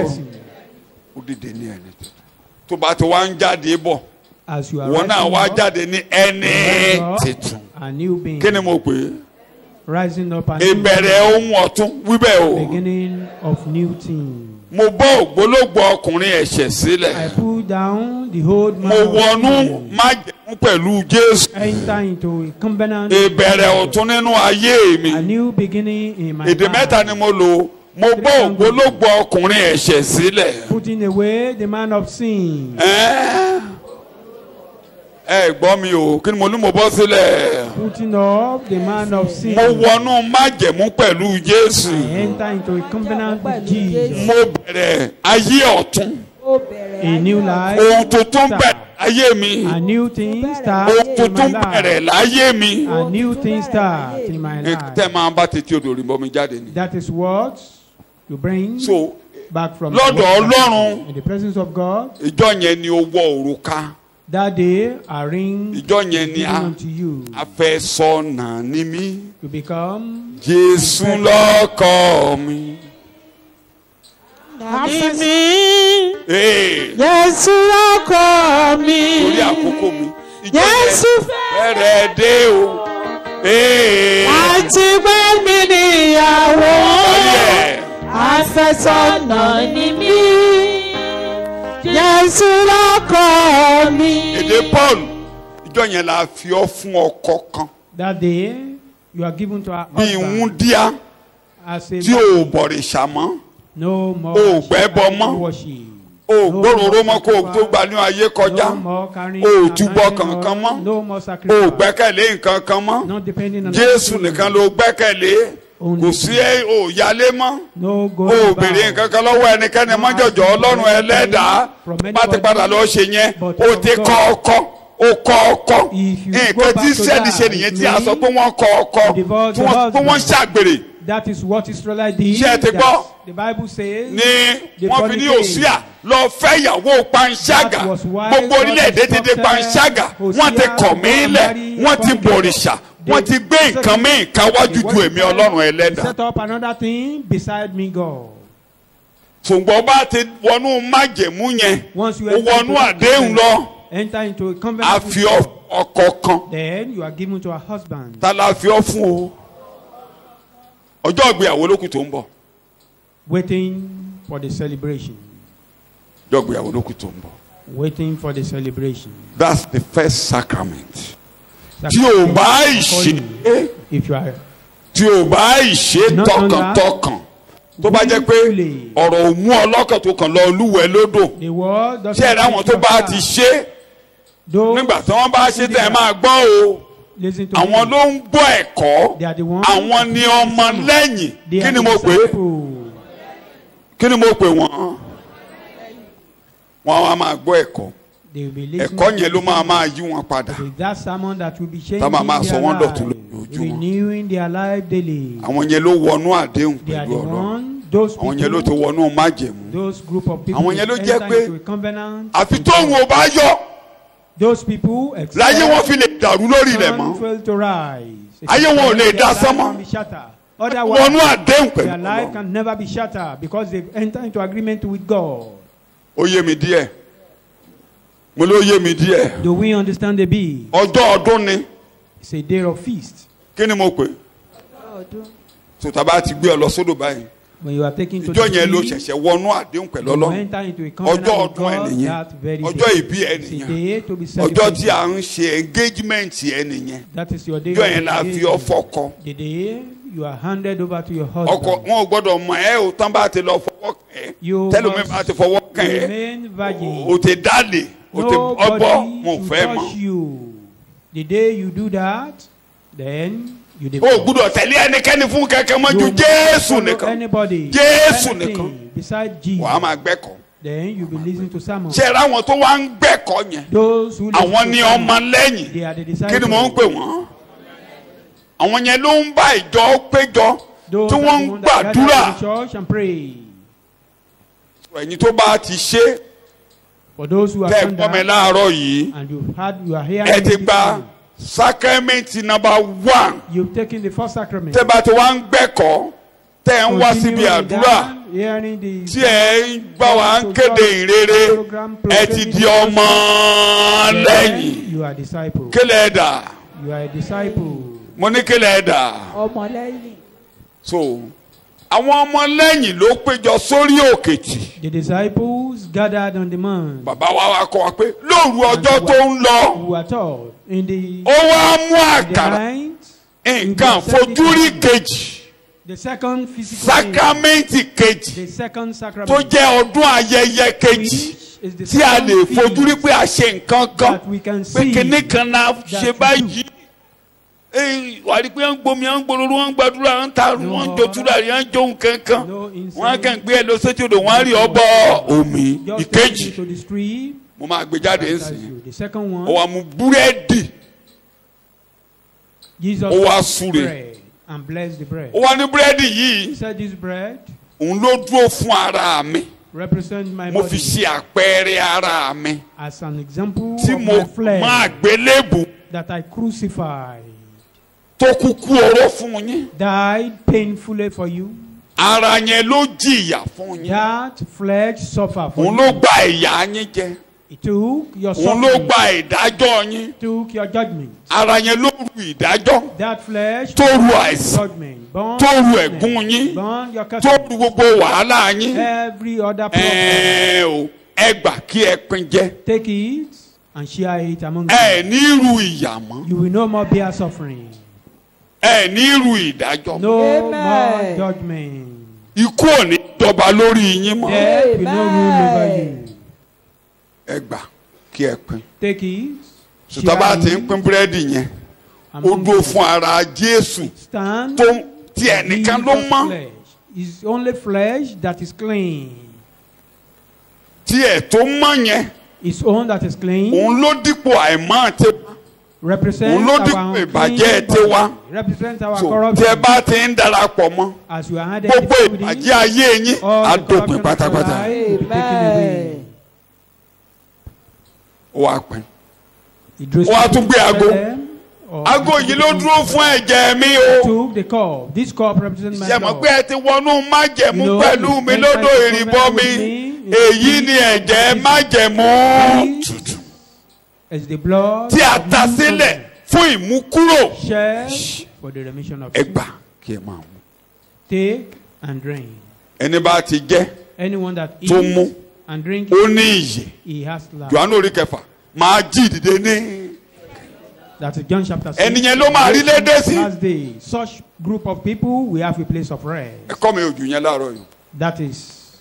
ó dìde ní ẹni tẹ́tún tó bá ti wá ń jáde bọ̀. Wọ́n náà wá jáde ní ẹni titun. Kí ni mo pè é? Ìbẹ̀rẹ̀ ohun ọ̀tun wíbẹ̀ o. Mo bọ́ ògbólógbò ọkùnrin ẹ̀ṣẹ̀ sílẹ̀. Mo wọnú májẹ̀mú pẹ̀lú Jésù. Ìbẹ̀rẹ̀ ọ̀tun nínú ayé mi. Èdè mẹ́ta ni mo lò. Mo bọ́ ògbólógbò ọkùnrin ẹ̀ṣẹ̀ sílẹ̀. Putting away the man of sin. Ẹ gbọ́ mi o, kí ni mo ní mo bọ́ sílẹ̀? Putting off the man of sin. Mo wọnú májẹ̀mú pẹ̀lú Jésù. I enter into a covenant with Jesus. Mo bẹ̀rẹ̀ ayé ọ̀tun. A new life. Ohun tuntun bẹ̀rẹ̀ láyé mi. A new thing starts Ohun in my tuntun bẹ̀rẹ̀ life. láyé mi. A new thing starts in my life. Tẹ́ máa bá tètè odò rí bọ́mi jáde ni. That is what you bring So back from lọ́dọ̀ Ọlọ́run. in the presence of God. Ìjọ yẹn ni ó wọ òrùka. That day, a ring Ìjọ yẹn is ni given unto you. afẹ́sọ́nà ni mí. You become Jésù lọ́kọ mi. Dádì mi, Ee, Jésù ọkọ mi. torí àkókò mi. Ìjọ Jésù yẹn fẹ́rẹ̀ dé o. Ee, àti gbé mi níyàwó. yeah. Àfẹ́sọ́nà ni mí. Jésù ọkọ mi. Èdè Paul, ìjọ yẹn la fi ọ́ fún ọkọ kan. that day you are given to our Bí husband ìwúndíá as a tí ò bọ̀rìṣà mọ́. no more O gbẹ́bọ mọ́. worship. O gbóròró mọ́ kó o tó gba ní ayé kọjá. No more carrying O an túbọ̀ animal. kankan mọ́. No more O sacrifice. gbẹ́kẹ̀lé nǹkan kan mọ́. Not depending on Jésù nìkan ló gbẹ́kẹ̀lé. Kò sí o yálé mọ́. No O going béèrè back. nǹkan kan lọ́wọ́ ẹnikẹ́ni mọ́jọ̀jọ̀ Ọlọ́run ẹlẹ́dàá. Bá ti padà lọ ṣe yẹn, o ti kọ́ ọkọ. O kọ́ ọkọ. Nǹkan tí Ísírẹ́lì ṣe nìyẹn tí a sọ pé wọ́n kọ́ ọkọ. Tí wọ́n ṣàgbèrè. That is what Israelites did. Ṣé ẹ ti gbọ́? That the Bible says. Ni wọ́n fi ní Òsíà lọ fẹ́ ìyàwó panṣágà. Gbogbo orílẹ̀-èdè ti di panṣágà. Wọ́n ti kọ̀ mí lẹ̀. Wọ́n ti bọ̀rìṣà. Wọ́n ti gbé nǹkan mí nǹkan wájú ju èmi Ọlọ́run ẹlẹ́dàá. Set up another thing beside me, God. Ṣùgbọ́n bá ti wọnú májẹ̀mú yẹn, Once you ó wọnú àdéhùn lọ, enter into a a covenant fi with God, ọkọ kan. then you are given to a husband. Ta la fi ọ́ fún o? Ọjọ́ ìgbéyàwó ló kù tó ń bọ̀. Waiting for the celebration. Ọjọ́ ìgbéyàwó ló kù tó ń bọ̀. Waiting for the celebration. That's the first sacrament. Tí o bá ìṣe, If you are tí o bá ìṣe Not on that. tọkàntọkàn, tó bá jẹ́ pé ọ̀rọ̀ ò mú ọlọ́kàn tó kàn lọ lúwẹ̀ẹ́ lódò. the word doesn't Ṣé ẹ̀rọ àwọn tó bá ti ṣe Those nígbà tí wọ́n bá ṣe tẹ̀ máa gbọ́ o? listen to Àwọn me. ló ń gbọ́ ẹ̀kọ́. They are the ones. Àwọn ni ọmọ lẹ́yìn. They Kí are ni the mo pè é? disciples. Kí ni mo pè wọ́n? Wọ́n á máa gbọ́ ẹ̀kọ́. They will be listening Ẹ̀kọ́ yẹn to ló máa the máa yí wọn padà. With that sermon that will be changing Tá máa máa sọ their wọ́n life, dọ̀tun lójoojúmọ́. renewing their life daily. Àwọn yẹn ló wọnú àdéhùn They are pẹ̀lú the Ọlọ́run. one, those Àwọn yẹn ló ti people, wọnú májẹ̀mú. those group of people Àwọn yẹn ló jẹ́ enter pé into a covenant. àfi tóun ò bá yọ Those people láyé wọn fi lè dàrú lórí ilẹ̀ mọ́. fail to rise. Ayé wọn ò lè Their dá life sánmọ́. can be shattered. Otherwise, Wọnú àdéhùn their pẹ̀lú life Ọlọ́run. can never be shattered because they've entered into agreement with God. Ó yé mi díẹ̀. Mo ló yé mi díẹ̀. Do we understand the bee? Ọjọ́ ọdún ni. It's a day of feast. Kí ni mo pè? Sòtá bá ti gbé ọ lọ sódò báyìí. When you are taken to Ìjọ the yẹn ló sea, ṣẹ̀ṣẹ̀ wọnú àdéhùn pẹ̀lú you Ọlọ́run. enter into a covenant Ọjọ́ with ọdún God ẹnìyẹn. that very Ọjọ́ day. ìbí It's a ẹnìyẹn. day to be Ọjọ́ tí celebrated. à ń ṣe engagement ẹnìyẹn. That is your day. Ìjọ of yẹn la fi ọ engagement. fọkọ. The day you are handed over to your Ọkọ husband. wọn ò gbọ́dọ̀ mọ̀ ẹ́ o tán bá ti lọ fọwọ́ kàn ẹ́. You Tẹ́lómi bá ti fọwọ́ kàn ẹ́. remain virgin. O ti dálé. O ti ọbọ̀ Nobody mo should fẹ́ touch mọ̀. you. The day you do that, then you O depart. gbúdọ̀ tẹ̀lé ẹnikẹ́ni fún kẹ̀kẹ́ mọ́ ju You must Jésù follow nìkan. anybody, Jésù anything nìkan. beside Jesus. Wàá máa gbẹ́kọ̀. Then you be listening to sermons. Ṣé ẹ ráwọn tó wá ń gbẹ́kọ̀ yẹn? Those who listen Àwọn to ni sermons, ọmọ lẹ́yìn. they are the Kí disciples. ni mò ń pè wọ́n? Àwọn yẹn ló ń bá ìjọ péjọ Those tí are wọ́n the ń ones that gather gbàdúrà. in the church and pray. Ẹ̀yin tó bá ti ṣe For those who have tẹ́ done gbọ́ mi that, láàárọ̀ yìí. and you are here, Ẹ ti gba sákẹ́mẹ́ǹtì nọ́mbà 1. you've taken the first sacrament. Tẹ́ bá ti wá ń gbẹ́kọ̀ tẹ́ ń wá síbi Continuing àdúrà. that, hearing the Tí ẹ ń gbà wá ń kéde ìrere ẹ ti di ọmọ lẹ́yìn. You are a disciple. Kílẹ̀ ẹ̀dà You are a disciple. mo ní kílẹ̀ ẹ̀dà. Ọmọlẹ́yìn. So àwọn ọmọ lẹ́yìn ló péjọ sórí òkèjì. The disciples gathered on the mount. Bàbá wa kọ́ wa pé lóru ọjọ́ tó ń lọ Who are told in the ó wá mú àkàrà night, nǹkan àfojúrí kejì the second physical thing, sákámẹ́ǹtì kejì the second tó sacrament, jẹ́ ọdún ayẹyẹ kejì which is the tí a second lè feast fojúrí pé a ṣe nǹkan kan that we can pé see kinní kan náà that ṣe we báyìí. wà á rí pé wọ́n ń gbomi wọ́n ń gbòòrò wọ́n ń gbàdúrà wọ́n ń ta wọ́n ń jòtúrà wọ́n ń jóun kankan wọ́n á kàn gbé ẹ lọ sétí odò wọ́n á rí ọbọ omi. ìkejì mo máa gbé jáde nsìn ó wá mú búrẹ́dì ó wá súre ó wá ní búrẹ́dì yìí òun ló dúró fún ara mi mo fi ṣe àpẹẹrẹ ara mi tí mo máa gbélébù tó kúkú oró fún yín. died painfully for you. ara yẹn ló jìyà fún yín. that flesh suffered for you. òun ló gba ìyà yín jẹ. he took your suffering. òun ló gba ìdájọ́ yín. took your judgment. ara yẹn ló ru ìdájọ́. that flesh tó ru àìsàn. tó ru ẹ̀gún yín. tó ru gbogbo wàhálà yín. every other problem. ẹ gbà kí ẹ pín jẹ. take it and share it among you. ẹ ní ru ìyà mọ́. you will no more bear suffering. ẹ ní irú ìdájọ́. no more judgment. ikú ò ní jọba lórí yín mọ́. death will no rule over you. ẹ gbà kí ẹ pín. take it. sùtọ́ bá ti ń pín búrẹ́dì yẹn ó dúró fún ara Jésù tó tí ẹnìkan ló mọ́. it's only flesh that is clean. tí ẹ̀ tó mọ́ yẹn. his own that is clean. òun ló dípò àìmọ́ àti. represent our ìbàjẹ́ tiwa. represent our corruption. tí ẹ bá ti ń darapọ̀ mọ́. as you are gbogbo ìbàjẹ́ ayé yín á dópin pátápátá. ó wá pín. ó wá tún gbé aago. aago yìí ló dúró fún ẹ̀jẹ̀ mi o. took the cup. this cup represents my blood. ṣé mo gbé ẹ ti wọnú májẹ̀mú pẹ̀lú mi lódò ìrìbọ mi èyí ni ẹ̀jẹ̀ májẹ̀mú tuntun. As the blood tí a ta sílẹ̀ fún ìmúkúrò. shed for the remission of sin. sin. ẹ gbà kí ẹ máa mú. take and drink. ẹni bá ti jẹ anyone that tó mú eats and drinks. ó ní ìyè. he has life. Jòhánù orí kẹfà máa jí dìde ní. that is John chapter 6. ẹnìyẹn ló máa rí lédè sí. last day such group of people we have a place of rest. ẹ̀kọ́ mi ò jù yẹn láàárọ̀ yìí. that is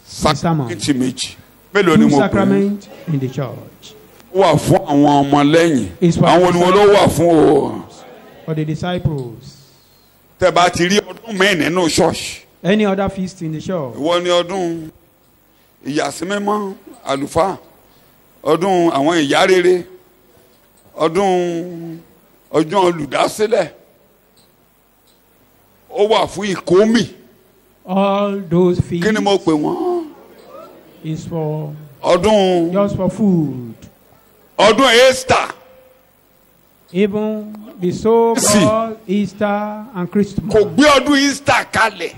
sacrament méjì. mélòó ni mo pè é. two sacraments in the church. wà fún àwọn ọmọlẹ́yìn. àwọn oníwọ̀n ló wà fún o. for the disciples. tẹ́ bá ti rí ọdún mẹ́rin nínú ṣọ́ọ̀ṣì. any other feast in the church. ìwọ ni ọdún ìyàsímímọ́ àlùfáà ọdún àwọn ìyá rere ọdún olùdásílẹ̀ ó wà fún ìkómì. all those feasts. kí ni mo pè wọ́n. is for. ọdún. just for food. ọdún Easter. even the so-called Easter and Christmas. kò gbé ọdún Easter kalẹ̀.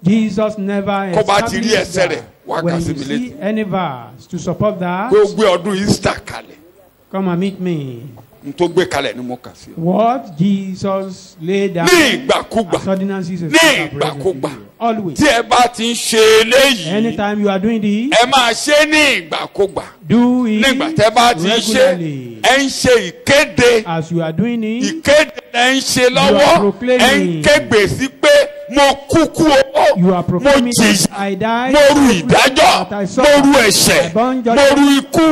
Jesus never established that. When you see any verse to support that, kò gbé ọdún Easter kalẹ̀. come and meet me. n tó gbé kalẹ̀ ni mo kà sí. what Jesus laid down. ní ìgbàkúgbà. as ordinances. ní ìgbàkúgbà. always. tí ẹ bá ti ń ṣe eléyìí. anytime you are doing this. ẹ máa ṣe ní ìgbàkúgbà. do it nígbà tẹ́ bá ti ń ṣe ẹ ń ṣe ìkéde. as you are doing it. ìkéde ẹ ń ṣe lọ́wọ́ ẹ ń kégbe sí pé mo kúkú owó mo jìyà mo ru ìdájọ́ mo ru ẹ̀ṣẹ̀ mo ru ikú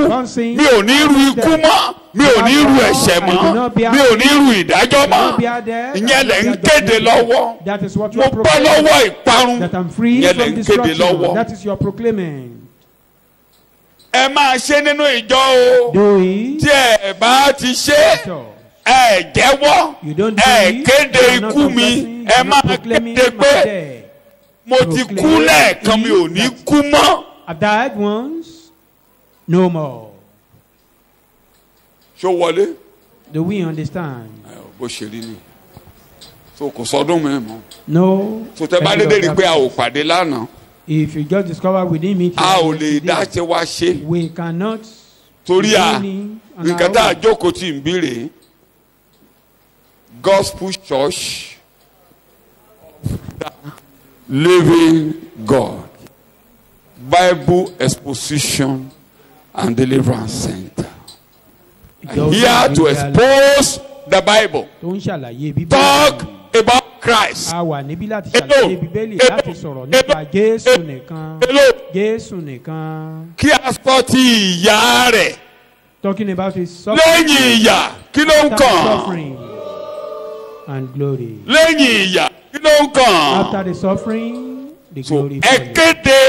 mi ò ní ru ikú mọ́ mi ò ní ru ẹ̀ṣẹ̀ mọ́ mi ò ní ru ìdájọ́ mọ́ ìyẹn lẹ̀ ń kéde lọ́wọ́ mo bọ́ lọ́wọ́ ìparun ìyẹn lẹ̀ ń kéde lọ́wọ́. ẹ máa ṣe nínú ìjọ o tí ẹ bá ti ṣe ẹ jẹ́wọ́ ẹ kéde ikú mi ẹ máa kéde pé mo ti kú lẹ́ẹ̀kan mi ò ní kú mọ́. I died once, no more. ṣó wọlé. Do we understand? bó ṣe rí ni so kò sọdún mi mọ́. No. so tẹ bá dédé rí i pé a ò pàdé lánàá. If you just discover within me. a ò lè dá ṣe wá ṣe. We cannot. torí nǹkan tá a jókòó tì ń bí rèé. Gospel Church the Living God Bible Exposition and Deliverance Center here to expose the Bible, talk about Christ. Kí a sọ ti ìyà rẹ̀ lẹ́yìn ìyà kí ló ń kàn. and glory. lẹ́yìn ìyà kí ló ń kàn. After the suffering, the so glory ẹ follows. kéde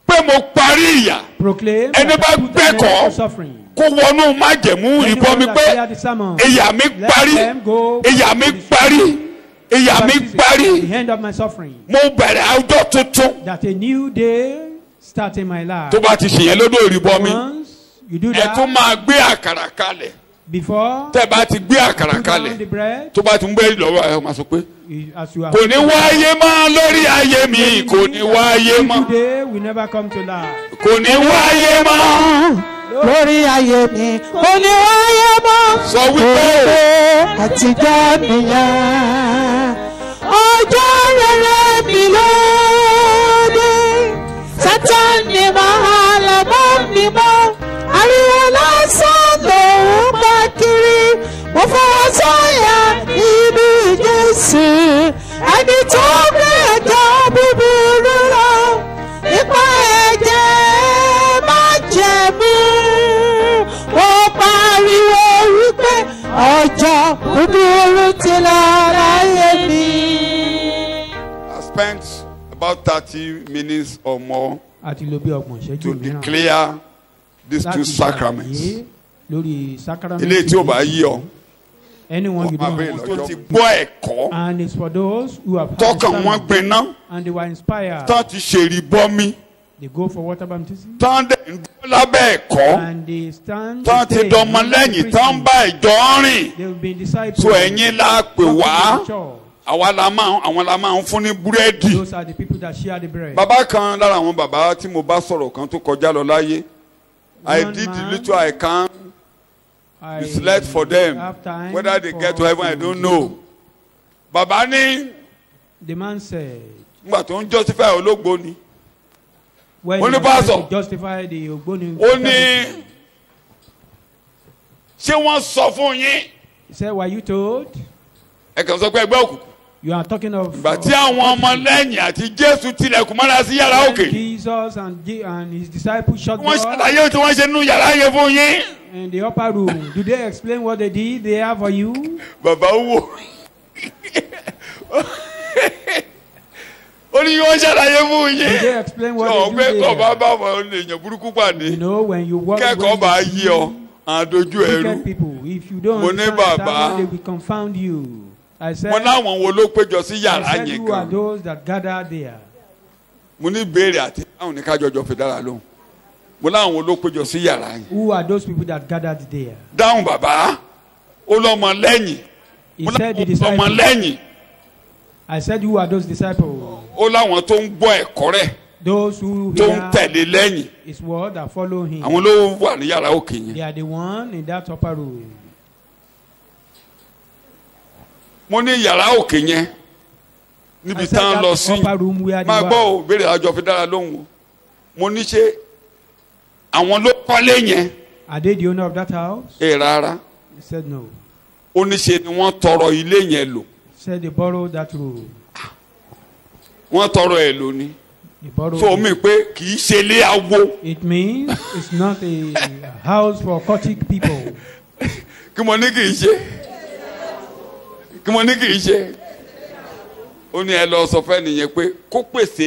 pé mo parí ìyà. Proclaim ẹni that bá I put an end gbẹ́kọ̀ọ́ to suffering. kó wọnú májẹ̀mú ìbọn mi pé ìyà mi parí ìyà mi parí ìyà mi parí. The end of my suffering. mo bẹ̀rẹ̀ ọjọ́ tuntun. That a new day starts in my life. tó bá ti ṣèyẹn lódò ìrìbọn mi Once you do ẹ tún that, máa gbé àkàrà kalẹ̀. before tẹ́ bá ti gbé àkàrà put down the kalẹ̀ bread, tó bá ti ń gbé lọ́wọ́ ẹ máa sọ pé as you are kò ní wáyé mọ́ lórí ayé mi kò ní wáyé mọ́ today will never come to life. kò ní wáyé mọ́. lórí ayé mi kò ní wáyé mọ́. sọ wípé àtijọ́ nìyẹn ọjọ́ rere mi lóde Sátánì máa lọ mọ́ mi mọ́ ariwo lásán lòún pa kiri mo fọwọ́ sọ̀yà nínú Jésù ẹni tó gbé ẹ̀jẹ̀ búburú lọ nípa ẹ̀jẹ̀ májẹ̀mú ó pariwo wípé ọjọ́ búburú ti lọ láyé mi. I spent about 30 minutes or more Àti lò bí ọgbọ̀n ìṣẹ́jú to mìíràn. declare these two Láti sacraments. ṣàlàyé lórí sacrament. ilé tí ó bá yí ọ Anyone you don't àwọn tó know. ti gbọ́ ẹ̀kọ́ And it's for those who have had tọkàn wọn sermon gbiná and they were inspired. tán ti ṣèrí bọ́mí They go for water baptism tán dẹ̀ ń dúró lábẹ́ ẹ̀kọ́ and they stand. tán ti stay dọmọ in lẹ́yìn the tán bá ìjọ rìn. They will be disciples. so ẹ̀yin la pè Come to wá the church. àwọn la máa ń fún ní búrẹ́dì. Those are the people that share the bread. bàbá kan lára àwọn bàbá tí mo bá sọ̀rọ̀ kan tó kọjá lọ láyé I One did the man, little I can. I It's left for them. have time Whether they for get to heaven, I don't know. Bàbá ní The man said, nígbà tó ń justify ológbò ni. when Ó ní he was trying pastor. to justify the Ogboni, Ó ní ṣé wọ́n sọ fún yín. he said, were you told? Ẹ kàn sọ pé ẹgbẹ́ òkùnkùn. You are talking of Ìgbà tí àwọn ọmọ lẹ́yìn àti Jésù tilẹ̀kùn mọ́ra sí yàrá òkè. Jesus and his disciples shut Wọ́n door ṣàlàyé tí wọ́n ṣe nínú yàrá yẹn fún yín. in the upper room. Do they explain what they did there for you? Bàbá wò. Ó ní wọ́n ṣàlàyé fún Do yín. they explain what Sọ pé they do kọ́ bá there? bá wọn èèyàn burúkú pàdé. You know, when you walk Kẹ́kọ̀ọ́ bá yí ọ, àdojú ẹrú. wicked people, if you don't Mo ní understand bàbá. that, they will confound you. I said, Mo láwọn wo ló péjọ sí yàrá I said, yẹn who are gan. those that gather there? Mo ní béèrè àti àwọn ní kájọjọ fi dára lóhùn. Mo láwọn wo ló péjọ sí yàrá yẹn. Who are those people that gathered there? Dáhùn bàbá, ó lọ́mọ lẹ́yìn. He Mo said the láwọn ọmọ disciples. lẹ́yìn. I said, who are those disciples? Ó láwọn tó ń gbọ́ ẹ̀kọ́ rẹ̀ Those who tó ń hear tẹ̀lé lẹ́yìn. his word that follow him. Àwọn ló wà ní yàrá òkè yẹn. They are the one in that upper room. Mo ní yàrá òkè yẹn níbi I said tá ń lọ that sí. upper room where they Máa gbọ́ were. ò béèrè àjọ fi dára lóhùn o. Mo ní ṣe àwọn ló kọ́lé yẹn. Are they the owner of that house? Rárá. He said no. Ó ní ṣe ni wọ́n tọrọ ilé yẹn lò. He said they borrowed that room. Wọ́n tọrọ ẹ̀ lò ní. They borrowed So it. mi pé kì í ṣe ilé awo. It means it's not a house for cultic people. Kí mo ní kì í ṣe. Kí mo ní kì í ṣe. Ó ní ẹ lọ sọ fẹ́ nìyẹn pé kó pèsè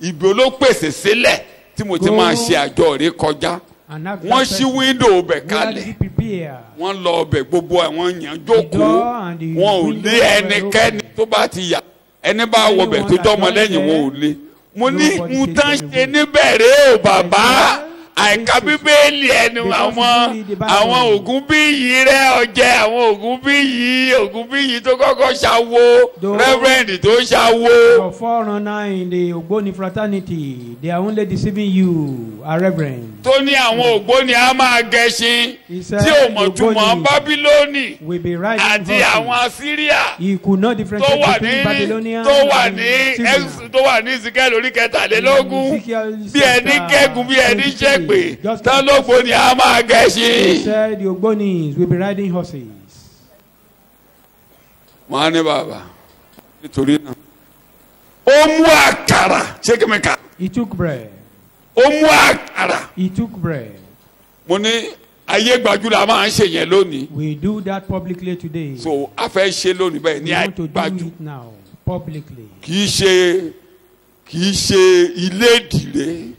ibi olópèsè sílẹ̀ tí mo ti máa ṣe àjọ rẹ̀ kọjá. And that Wọ́n ṣí wíńdò ọbẹ̀ where did kalẹ̀. he prepare? Wọ́n lọ ọbẹ̀ gbogbo àwọn èèyàn The jókòó. door and the Wọn ò window lé were ẹnikẹ́ni open. tó bá ti yà. Ẹni bá wọbẹ̀ tó jọmọ lẹ́yìn wọn ò lé. Mo ní n tán ṣe níbẹ̀rẹ̀ o bàbá. Àìka bíbélì ẹnu àwọn ògún bí yìí rẹ ọjẹ àwọn ògún bí yìí tó kọ́kọ́ ṣàwo rẹ́fẹ̀rẹ̀ndì tó ṣàwo. Your forerunner in the Ogboni fraternity, they are only deceiving you, our reverend. Tó ní àwọn ògbóni á máa gẹṣin He said tí ò mọ̀ túmọ̀ Ogboni Bábílónì will be riding àti àwọn horses. Asíríà He could not tó differentiate wà between ní Babylonian tó wà and ní Syrian. tó wà ní Ezekiel orí kẹtàlélógún Ezekiel bí ẹni kẹ́gùn bí ẹni 23, ṣépè just tá like lógbóni á máa He gẹṣin. said the Ogbonis will be riding horses. Wọ́n á ní bàbá nítorí náà. Ó mú àkàrà ṣé kí mi kà. He took bread. Ó mú àkàrà. He took bread. Mo ní ayé gbajúmọ̀ máa ń ṣe yẹn lónìí. We do that publicly today. So a fẹ́ ṣe lónìí bẹ́ẹ̀ ní We ayé want to do gbajú. it now publicly. Kì í ṣe ilé ìdìrè.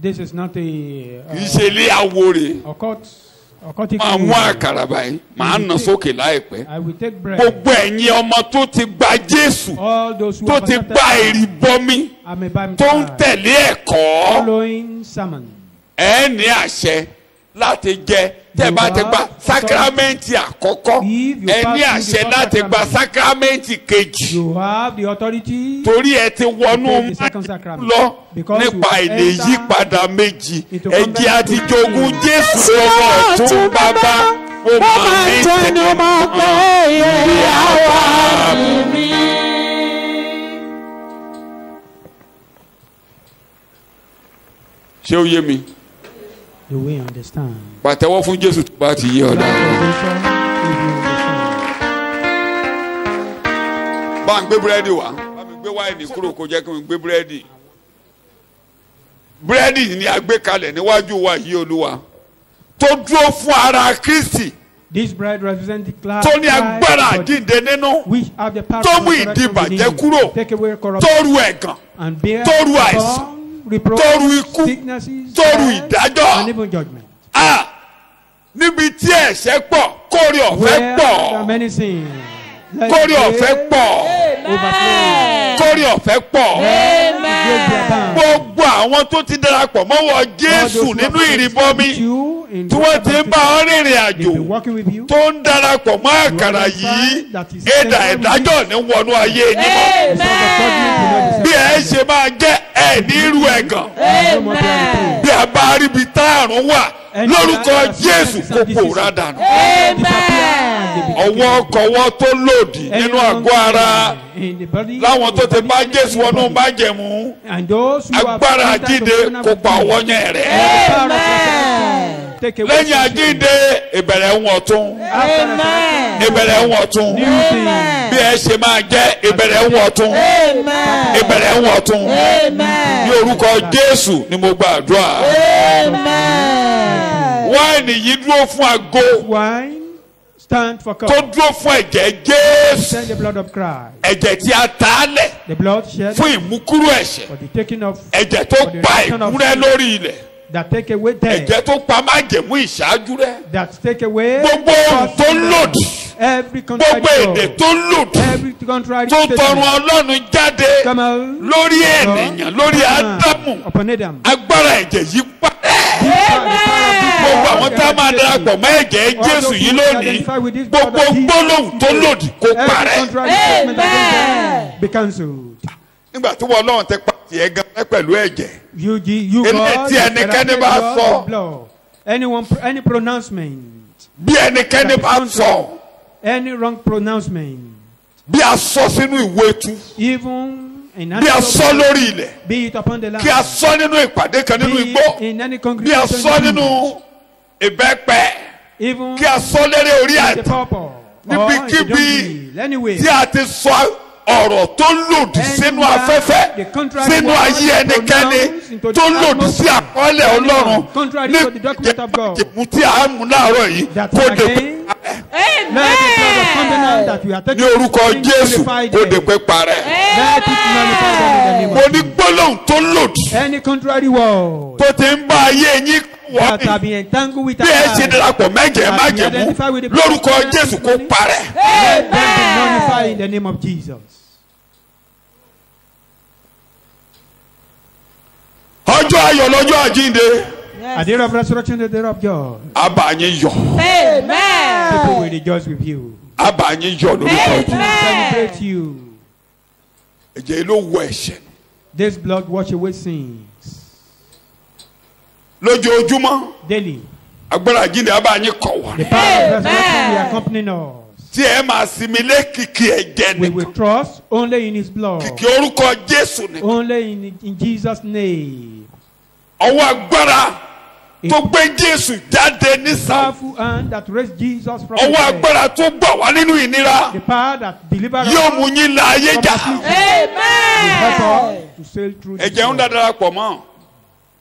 This is not a Kì í ṣe ilé àwòrè. occultic. Máa mú àkàrà báyìí. Màá nà sókè láìpẹ́. I will take bread. Gbogbo ẹ̀yin ọmọ tó ti gba Jésù. All those who Tó have ti gba ìrìbọmi. I'm a Tó ń tẹ̀lé ẹ̀kọ́. following sermon. Ẹ ní àṣẹ láti jẹ. Tẹ́ bá ti gba sákrámẹ́ǹtì àkọ́kọ́. Ẹ ní àṣẹ láti gba sákrámẹ́ǹtì kejì. You have the authority. Torí ẹ ti wọnú lọ nípa èdè yípadà méjì. Ẹ̀jẹ̀ àti jogún Jésù lọ́wọ́ ọ̀tún bàbá. Ó máa ń tẹnu mọ́ pé ìyàwó mi. Ṣé ó yé mi? Do we understand? Pàtẹ́wọ́ fún Jésù tó bá ti yé ọ dáadáa. Bá ń gbé búrẹ́dì wá. Bá mi gbé wáìnì kúrò kó jẹ́ kí n gbé búrẹ́dì. Búrẹ́dì ni a gbé kalẹ̀ níwájú wa yìí Olúwa. Tó dúró fún ara Kristi. This bread represents the class. Tó ní agbára àjíǹde nínú. Which have the power Tó mú ìdìbàjẹ́ kúrò. Take away corruption. Tó ru ẹ̀gàn. And bear Tó ru àìsàn. Tó ru ikú. Tó ru ìdájọ́. And even judgment. Níbi tí ẹ̀ṣẹ̀ pọ̀, kórè ọ̀fẹ́ pọ̀. Many sins. Kórè ọ̀fẹ́ pọ̀. Kórè ọ̀fẹ́ pọ̀. Gbogbo àwọn tó ti darapọ̀ mọ́wọ́ Jésù nínú ìrìbọmi tí wọ́n ti ń bá ọ rìnrìn àjò tó ń darapọ̀ mọ́ àkàrà yìí ẹ̀dà ìdájọ́ ní wọnú ayé yín mọ́. Bí ẹ ṣe máa jẹ́ ẹ̀ ní irú ẹ̀gàn. Bí a bá rí ibi táàrùn wà lórúkọ Jésù kò pòórá dànù. Ọwọ́ kọ̀wọ́ tó lòdì nínú àgọ́ ara láwọn tó ti bá Jésù wọnú májẹ̀mú agbára àjíǹde kò pa ọwọ́ yẹn rẹ̀. Lẹ́yìn àjíǹde ìbẹ̀rẹ̀ ń wọ̀tún. Ìbẹ̀rẹ̀ ń wọ̀tún. Bí ẹ ṣe máa jẹ́ ìbẹ̀rẹ̀ ń wọ̀tún. Ìbẹ̀rẹ̀ ń wọ̀tún. Ní orúkọ Jésù ni mo gbàdúrà. Wáìnì yìí dúró fún ago. Stand for God. Tó dúró fún ẹ̀jẹ̀ Jésù. Send the blood of Christ. Ẹ̀jẹ̀ tí a ta lẹ̀. The blood shed. Fún ìmúkúrò ẹ̀ṣẹ̀. For the taking of. Ẹ̀jẹ̀ tó pa ìkúnrẹ́ lórí ilẹ̀. That take away death. Ẹ̀jẹ̀ tó pa májẹ̀mú ìṣáájú rẹ̀. That take away. Gbogbo ohun tó lòdì. Every contrary. Gbogbo èdè tó lòdì. Every contrary. Tó tọrọ Ọlọ́run jáde. Lórí ènìyàn lórí Ádámù. Upon Adam. Agbára ẹ̀jẹ̀ yìí pa. Gbogbo àwọn tá a máa darapọ̀ mọ́ ẹ̀jẹ̀ Jésù yìí lónìí. Gbogbo gbólóhùn tó lòdì kó parẹ́. Be cancelled. Nígbà tí wọ́n Ọlọ́run tẹ pàtì ẹ̀ gan pẹ̀lú ẹ̀jẹ̀. You God. Tí ẹnikẹ́ni bá sọ. Any pronouncement. Bí ẹnikẹ́ni bá sọ. Any wrong pronouncement. Bí a sọ sínú ìwé tú. Even. Bí a sọ lórí ilẹ̀. Be it upon the land. Kí a sọ nínú ìpàdé kan nínú igbó. Bí a sọ nínú ìbẹ́pẹ. Kí a sọ lérí orí àìtàn. Níbikíbi tí a ti sọ ọ̀rọ̀ tó lòdì sínú afẹ́fẹ́ sínú ayé ẹnikẹ́ni tó lòdì sí àkọọ́lẹ̀ Ọlọ́run ní ìjẹ̀mú tí a mú láàárọ̀ yìí kó dé pé ní orúkọ Jésù kó dé pé parẹ́. Mo ní gbólóhùn tó lòdì tó ti ń bá ayé yín wọ́n bí ẹ ṣe darapọ̀ mẹ́jẹ̀ májẹ̀mú lórúkọ Jésù kó parẹ́. Ọjọ́ ayọ̀ lọ́jọ́ àjíǹde. A day of resurrection, the day of joy. Abba yín yọ̀. Amen. People will rejoice with you. Abba yín yọ̀ lórúkọ Jésù. Celebrate you. Ẹ̀jẹ̀ ló wọ ẹ̀ṣẹ̀. This blood wash away sins. Lójoojúmọ́. Daily. Agbára àjíǹde Abba yín kọ̀ wá. The power of resurrection will accompany us. Tí ẹ máa sinmi lé kìkì ẹ̀jẹ̀ nìkan. We will trust only in His blood. Kìkì orúkọ Jésù nìkan. Only in Jesus' name. Ọwọ́ agbára tó gbé Jésù jáde nísàlẹ̀. Powerful hand that raised Jesus from the dead. Ọwọ́ agbára tó gbà wá nínú ìnira. The power that delivered us. Yóò mú yín la ayé jà. Amen. To sail through. Ẹ̀jẹ̀ ń darapọ̀ mọ́.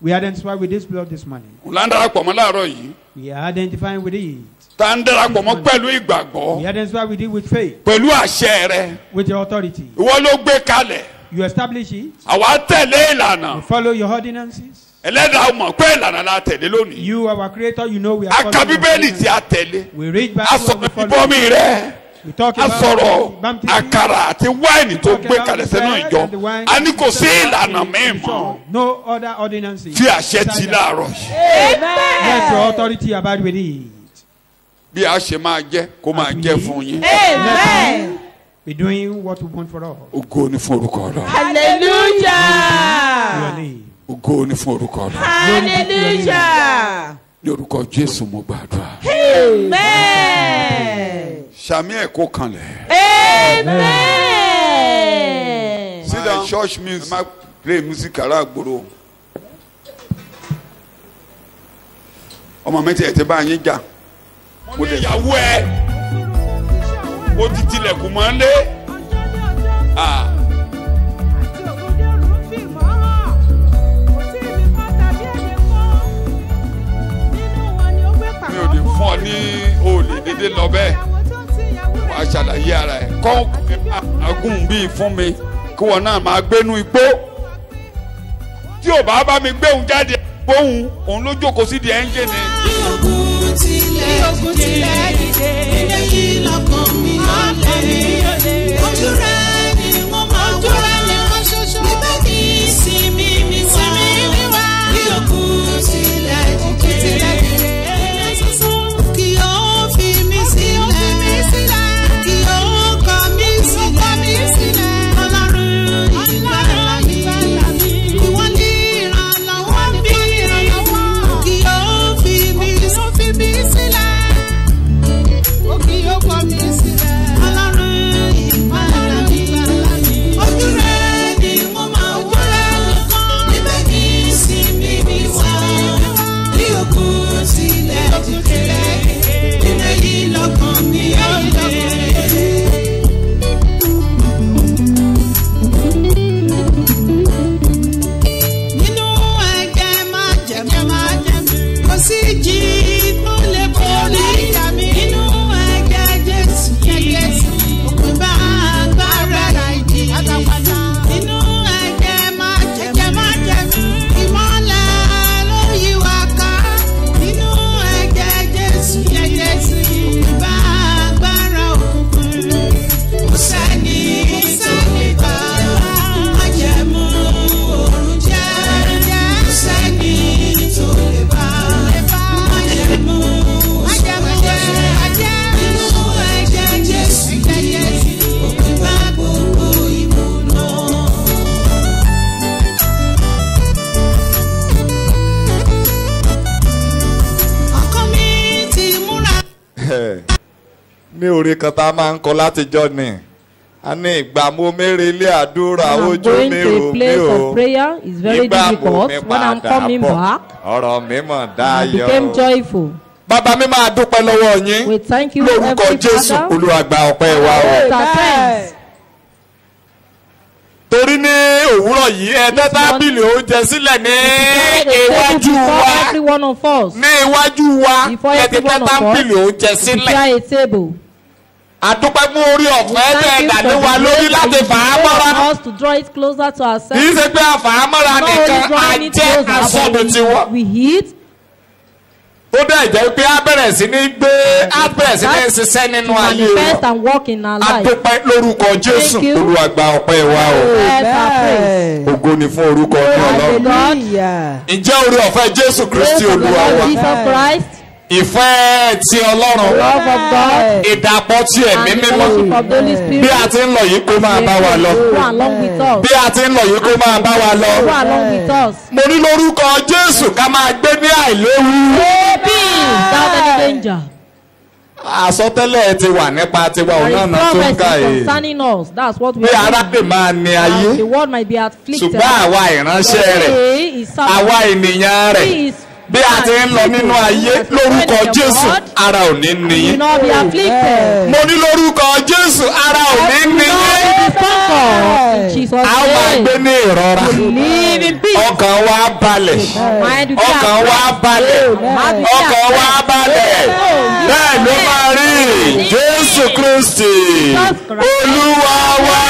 We identify with this blood this morning. Ń darapọ̀ mọ́ láàárọ̀ yìí. We are identifying with it. tá ń darapọ̀ mọ́ pẹ̀lú ìgbàgbọ́. We identify with it with faith. pẹ̀lú àṣẹ rẹ. With your authority. ìwọ ló gbé kalẹ̀. You establish it. àwa tẹ̀lé ìlànà. You follow your ordinances. ẹlẹ́dàá mọ̀ pé ìlànà la tẹ̀lé lónìí. You, our creator, you know we are a ka bíbélì tí a tẹ̀lé. We read back a sọ̀rọ̀ ìbọmi rẹ. We talk a about sọ̀rọ̀ baptism. àkàrà àti wáìnì tó gbé kalẹ̀ sẹ́nu ìjọ. a ní kò sí ìlànà mímọ́. No other ordinances. fi àṣẹ ti láàárọ̀ yìí. Let your authority abide with it. bí a ṣe máa jẹ́ kó máa jẹ́ fún yín. Amen. Be doing what we want for us. ògo ni fún orúkọ Ọlọ́run. Hallelujah. Your name. ògo ni fún orúkọ Ọlọ́run. Hallelujah. ní orúkọ Jésù mo gbàdúrà. Amen. sàmì ẹ̀kọ́ kanlẹ̀. Amen. sit down church music ma play music ara gbòòrò. ọmọ mi ti ẹ̀ ti bá yín jà. mo lè yàwó ẹ o ti tilẹ̀kùn mọ́ lé. mi ò lè fún ọ ní olè dédé lọ bẹ́ẹ̀ wàá ṣàlàyé ara ẹ̀ kọ́ agùn bíi fún mi kí wọn náà máa gbénú igbó tí ò bá bá mi gbéhùn jáde gbóhùn òun ló jókòó sí di ẹ́ńjìnì. Ogun tilẹ̀ dìde, ilé yìí lọ́kàn mi lọ́lẹ̀. Ojú rẹ̀ ni wọ́n máa wá, ṣoṣo. Níbẹ̀ ni ìsinmi mi wá. Bí ogun tilẹ̀ dìde, kí ó fi mí sílẹ̀, kí ó kọ̀ mí sílẹ̀. Ọlọ́run ìgbàlà mi, ìwọ ni ìrànlọ́wọ́ mi, kí ó fi mí sílẹ̀. Kí ó kọ̀ mí sílẹ̀. Ọlọ́run ìgbàlà mi, ojú rẹ̀ ni wọ́n máa wá. Níbẹ̀ ni ìsinmi mi wá. Bí ogun tilẹ̀ dìde, ilé yìí lọ́kàn mi lọ́lẹ̀. Nínú ẹ̀jẹ̀ májẹ̀mú, kò sí ìjì tó lè borí mi. Nínú ẹ̀jẹ̀ Jésù, òpin bá agbára ìjì. Nínú ẹ̀jẹ̀ májẹ̀mú, ìmọ́lẹ̀ ló yí wa ká. Nínú ẹ̀jẹ̀ Jésù, òpin bá agbára òkùnkùn. Kò sẹ́ni tó lè bá májẹ̀mú òrùn jẹ́. Kò sẹ́ni tó lè bá májẹ̀mú jẹ́. Nínú ẹ̀jẹ̀ Jésù, òpin bá gbogbo ìmúná. Ọkàn mi ti múra. ní orin kan tá a máa ń kọ látijọ́ ni a ní ìgbà mo mérè ilé àdúrà When I'm ojú going mi to rò a mí place o of prayer is very ìgbà mo difficult. mi When I'm padà coming bọ̀ back, ọ̀rọ̀ mi mọ̀ I dáyọ̀. became joyful. bàbá mi máa dúpẹ́ lọ́wọ́ yín We thank you, lórúkọ Heavenly Jésù Father. Olúwa gba ọpẹ́ wa o. With our thanks. torí ní òwúrọ̀ yìí ẹ tẹ́ tábìlì oúnjẹ sílẹ̀ ní Prepare the iwájú table wa before every one of us. ní iwájú wa Before ẹ ti every tẹ́ one of us. tábìlì oúnjẹ sílẹ̀. Prepare a table. àdúpẹ́ fún orí ọ̀fẹ́ tẹ́ Thank you ẹ̀dá for lé wa the lórí grace láti that fà á you mọ́ra. gave us to draw it closer to kì í ourselves. ṣe pé àfà á mọ́ra Not nìkan only drawing it àjẹ́ closer, but àsọdùn tiwọn. we eat. ó dẹ̀ jẹ́ pé á bẹ̀rẹ̀ sí ní gbé á bẹ̀rẹ̀ sí ní ṣiṣẹ́ nínú To ayé manifest wọn. and walk in our life. àdúpẹ́ lórúkọ Jésù Thank you. Olúwa gba ọpẹ́ wa o. Yes, our praise. ògo ni fún orúkọ ní Ọlọ́run. Hallelujah. ǹjẹ́ orí ọ̀fẹ́ Jésù Praise Kristi of the Olúwa Lord wa Jesus Christ, ìfẹ́ ti Ọlọ́run love of God, ìdàpọ̀ ti ẹ̀mí and the mímọ́ fellowship of the Holy bí Spirit a ti ń lọ yìí kó máa bá wa lọ go along with us. bí a ti ń lọ yìí kó máa bá wa lọ. Go along with us. mo ní lórúkọ Jésù ká máa gbé ní àìléwu. Without any danger. àsọtẹ́lẹ̀ ti wà nípa tiwa òun There náà is tó ń ká prophecy yìí concerning us. That's what we pé are arábìnrin máa ní ayé The world might be afflicted. ṣùgbọ́n àwa ìránṣẹ́ rẹ̀ He is àwa suffering. ènìyàn rẹ̀ He is bí a ti ń lọ nínú ayé lórúkọ Jésù ara ò ní ní You yín. not be afflicted. Mo ní lórúkọ Jésù ara ò ní ní You yín. not be conquered. In Jesus' A máa gbé name. ní ìrọ̀ra. Live in peace. Ọkàn wa balẹ̀. Mind will be Ọkàn wa at balẹ̀. rest. Ọkàn wa balẹ̀. Bẹ́ẹ̀ ló máa rí Jésù Kristi Olúwa wa.